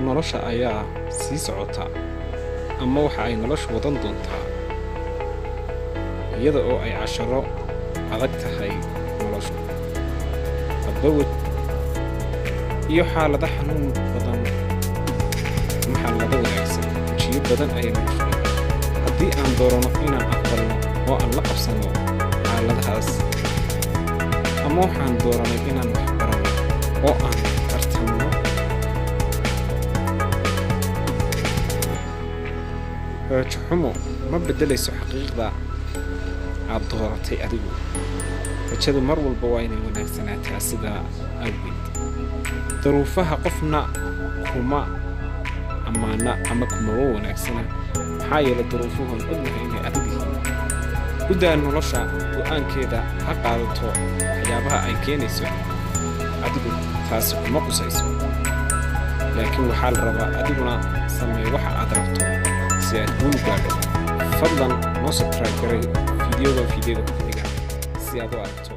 nolosha ayaa sii socota ama waxa ay noloshu wadan doontaa iyada oo ay casharo adag tahay noloshu hadbawad iyo xaalada xanuun badan maxallada wanaagsan wajiyo badan ayay noloshu haddii aan doorano inaan aqbalno oo aan la qabsano xaaladahaas ama waxaan dooranay inaan wax barano oo aan tartanno rajaxumo ma beddelayso xaqiiqda aad dooratay adigu rajadu mar walba waa inay wanaagsanaataa sidaa awgeed daruufaha qofna kuma ammaana ama kumaba wanaagsana maxaa yeelay daruufuhun ognahay inay adag yihiin u daa nolosha go'aankeeda ha qaadato waxyaabaha ay keenayso adigu taasi kuma qusayso laakiin waxaa la rabaa adiguna samee waxa aad rabto si aad guul gaadho fadlan noo subscribe garay fiidiyoga ku xiga si aad u aragto